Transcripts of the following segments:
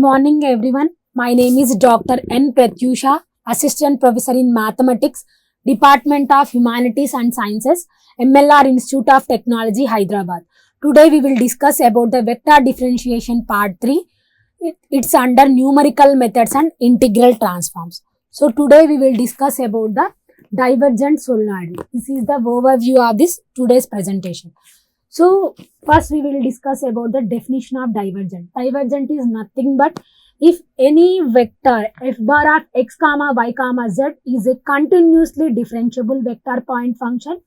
morning everyone. My name is Dr. N. Pratyusha, Assistant Professor in Mathematics, Department of Humanities and Sciences, MLR Institute of Technology, Hyderabad. Today we will discuss about the vector differentiation part 3. It's under numerical methods and integral transforms. So today we will discuss about the divergent solenoid. This is the overview of this today's presentation. So first we will discuss about the definition of divergent. Divergent is nothing but if any vector f bar of x comma y comma z is a continuously differentiable vector point function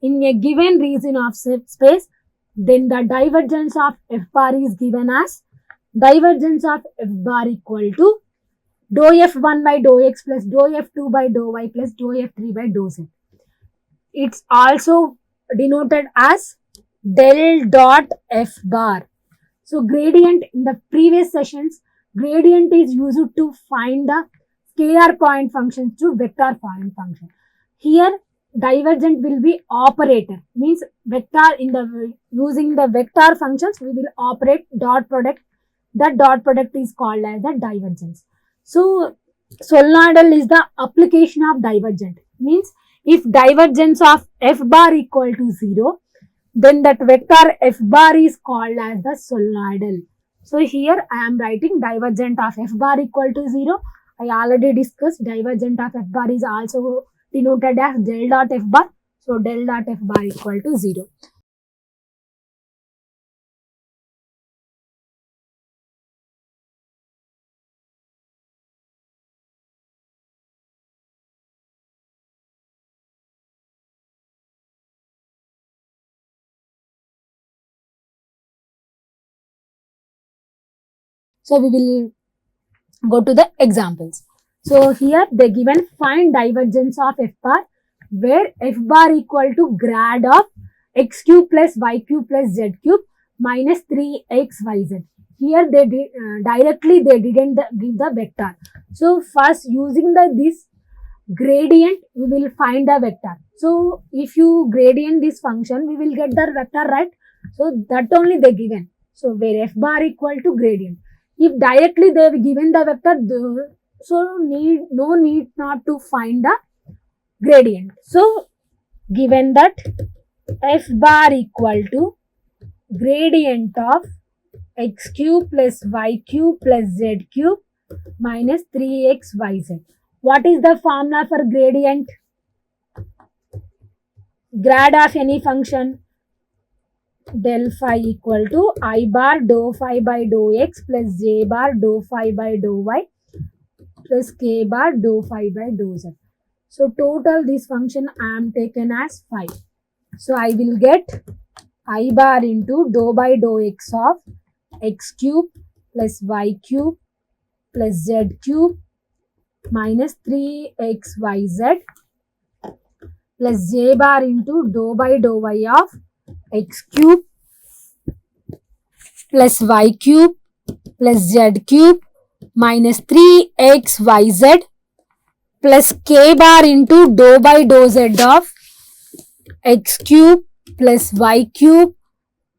in a given region of space, then the divergence of f bar is given as divergence of f bar equal to dou f1 by dou x plus dou f2 by dou y plus dou f3 by dou z. It's also denoted as del dot f bar. So gradient, in the previous sessions, gradient is used to find the scalar point functions to vector point function. Here divergent will be operator, means vector in the using the vector functions we will operate dot product. That dot product is called as the divergence. So solenoidal is the application of divergent, means if divergence of f bar equal to 0, then that vector f bar is called as the solenoidal. So here I am writing divergent of f bar equal to 0. I already discussed divergent of f bar is also denoted as del dot f bar. So del dot f bar equal to 0. So we will go to the examples. So here they given find divergence of f bar where f bar equal to grad of x cube plus y cube plus z cube minus 3xyz. Here they did directly they didn't give the vector. So first using this gradient we will find the vector. So if you gradient this function we will get the vector, right? So that only they given. So where f bar equal to gradient. If directly they have given the vector, so no need not to find the gradient. So given that f bar equal to gradient of x cube plus y cube plus z cube minus 3xyz. What is the formula for gradient? Grad of any function, del phi equal to I bar dou phi by dou x plus j bar dou phi by dou y plus k bar dou phi by dou z. So total this function I am taken as phi. So I will get I bar into dou by dou x of x cube plus y cube plus z cube minus 3xyz plus j bar into dou by dou y of x cube plus y cube plus z cube minus 3xyz plus k bar into dou by dou z of x cube plus y cube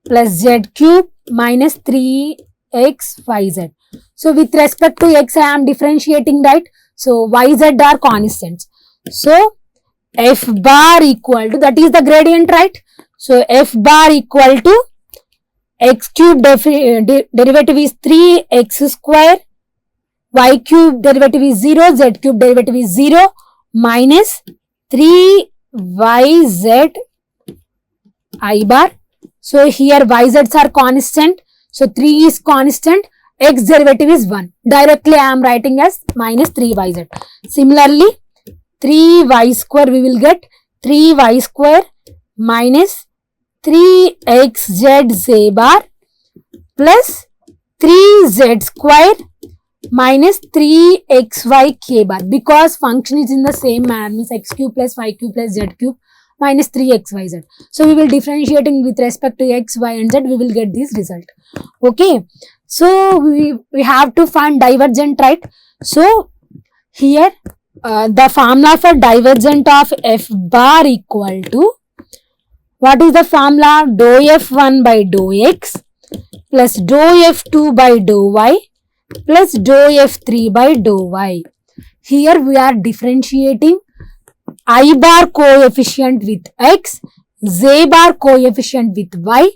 plus z cube minus 3xyz. So with respect to x I am differentiating, right? So yz are constants. So f bar equal to, that is the gradient, right? So f bar equal to x cube derivative is 3x square, y cube derivative is 0, z cube derivative is 0 minus 3yz I bar. So here yz's are constant. So 3 is constant, x derivative is 1. Directly I am writing as minus 3yz. Similarly 3y square we will get 3y square minus 3xz z bar plus 3z square minus 3xy k bar, because function is in the same manner, means x cube plus y cube plus z cube minus 3xyz. So we will differentiating with respect to x, y and z, we will get this result. Okay. So we have to find divergent, right? So here the formula for divergent of f bar equal to, what is the formula? Dou f1 by dou x plus dou f2 by dou y plus dou f3 by dou y. Here we are differentiating I bar coefficient with x, j bar coefficient with y,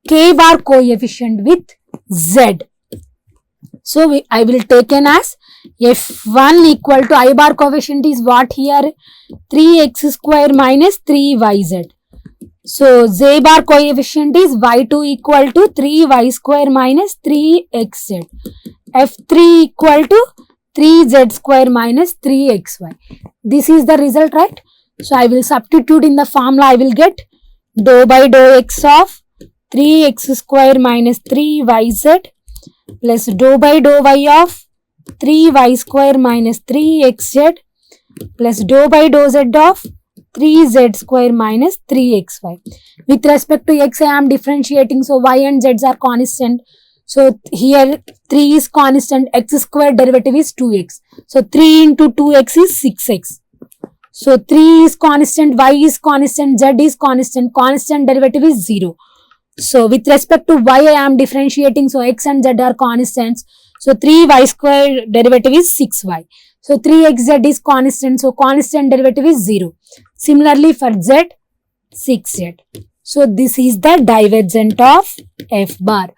k bar coefficient with z. So I will take an as f1 equal to I bar coefficient is what here? 3x square minus 3yz. So j bar coefficient is y2 equal to 3y square minus 3xz. f3 equal to 3z square minus 3xy. This is the result, right? So I will substitute in the formula. I will get dou by dou x of 3x square minus 3yz plus dou by dou y of 3y square minus 3xz plus dou by dou z of 3z square minus 3xy. With respect to x, I am differentiating, so y and z are constant. So here 3 is constant, x square derivative is 2x. So 3 into 2x is 6x. So 3 is constant, y is constant, z is constant, constant derivative is 0. So with respect to y, I am differentiating, so x and z are constants. So 3y square derivative is 6y. So 3xz is constant, so constant derivative is 0. Similarly for z, 6z. So this is the divergent of f bar.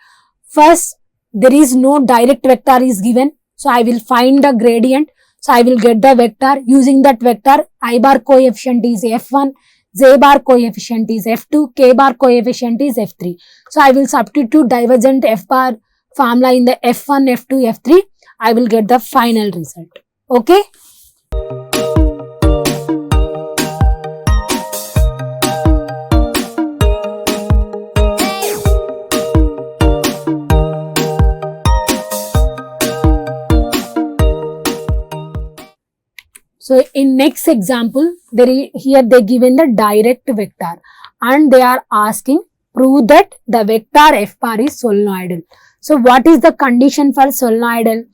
First, there is no direct vector is given. So I will find the gradient. So I will get the vector. Using that vector, I bar coefficient is f1, j bar coefficient is f2, k bar coefficient is f3. So I will substitute divergent f bar formula in the f1, f2, f3. I will get the final result. Okay. So in next example, here they given the direct vector and they are asking prove that the vector f bar is solenoidal. So what is the condition for solenoidal?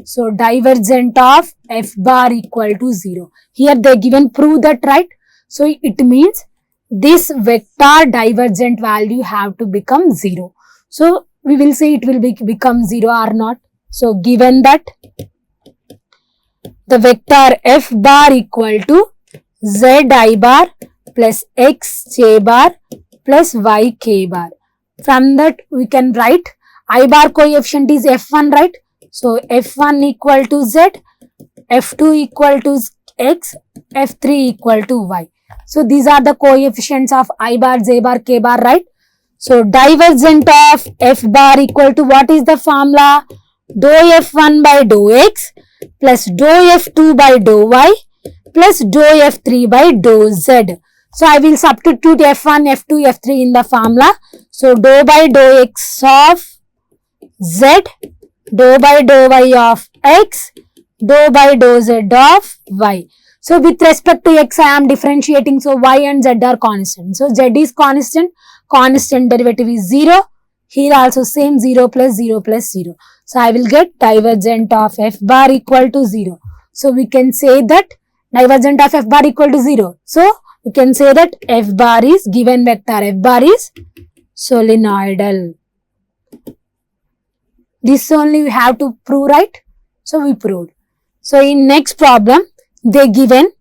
So divergent of f bar equal to 0. Here they given prove that, right? So it means this vector divergent value have to become 0. So we will say it will become 0 or not. So given that the vector f bar equal to z I bar plus x j bar plus y k bar. From that we can write I bar coefficient is f1, right? So f1 equal to z, f2 equal to x, f3 equal to y. So these are the coefficients of I bar, j bar, k bar, right? So divergent of f bar equal to what is the formula? Dou f1 by dou x plus dou f2 by dou y plus dou f3 by dou z. So I will substitute f1, f2, f3 in the formula. So dou by dou x of z, dou by dou y of x, dou by dou z of y. So with respect to x, I am differentiating. So y and z are constant. So z is constant. Constant derivative is 0. Here also same 0 plus 0 plus 0. So I will get divergent of f bar equal to 0. So we can say that divergent of f bar equal to 0. So we can say that f bar is given vector f bar is solenoidal. This only we have to prove, right? So we proved. So in next problem, they given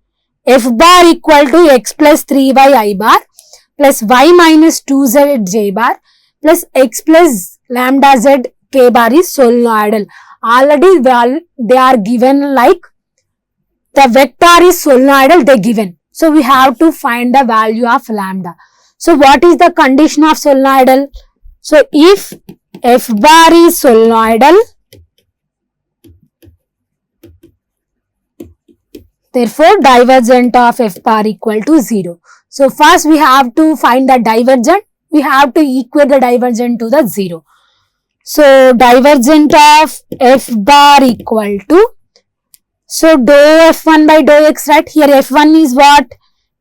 f bar equal to x plus 3y I bar plus y minus 2z j bar plus x plus lambda z k bar is solenoidal. Already they are given like the vector is solenoidal they given. So we have to find the value of lambda. So what is the condition of solenoidal? So if f bar is solenoidal, therefore divergent of f bar equal to 0. So first we have to find the divergent. We have to equate the divergent to the 0. So divergent of f bar equal to, so dou f1 by dou x, right? Here f1 is what?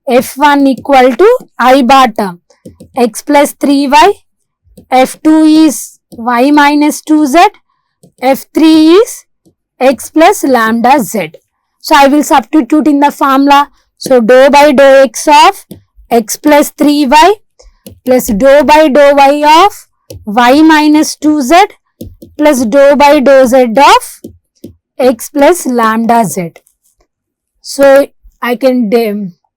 f1 equal to I bar term, x plus 3y, f2 is y minus 2z, f3 is x plus lambda z. So I will substitute in the formula. So dou by dou x of x plus 3y plus dou by dou y of y minus 2z plus dou by dou z of x plus lambda z. So I can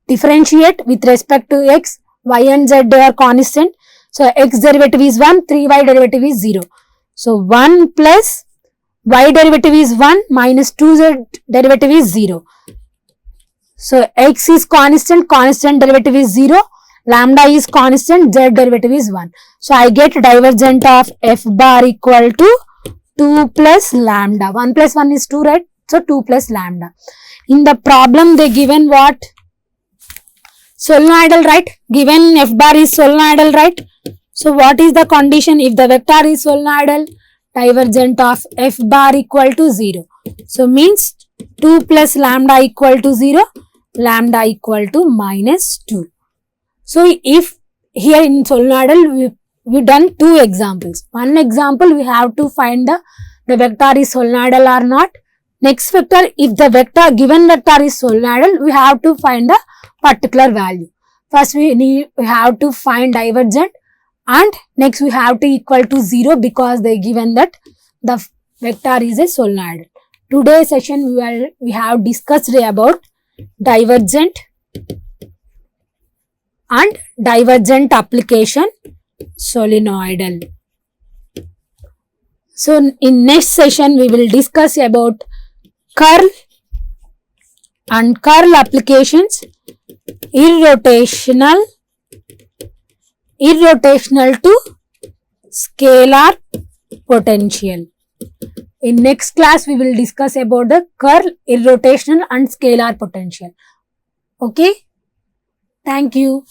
differentiate with respect to x, y and z they are constant. So x derivative is 1, 3y derivative is 0. So 1 plus y derivative is 1 minus 2z derivative is 0. So x is constant, constant derivative is 0, lambda is constant, z derivative is 1. So I get divergent of f bar equal to 2 plus lambda. 1 plus 1 is 2, right? So 2 plus lambda. In the problem they given what? Solenoidal, right? Given f bar is solenoidal, right? So what is the condition? If the vector is solenoidal, divergent of f bar equal to 0. So means 2 plus lambda equal to 0, lambda equal to minus 2. So if here in solenoidal we done two examples. One example we have to find the vector is solenoidal or not. Next vector, if the vector given vector is solenoidal, we have to find the particular value. First we have to find divergent, and next we have to equal to 0 because they given that the vector is a solenoid. Today's session we have discussed about divergent and divergent application solenoidal. So in next session we will discuss about curl and curl applications, irrotational to scalar potential. In next class we will discuss about the curl, irrotational and scalar potential. Okay, thank you.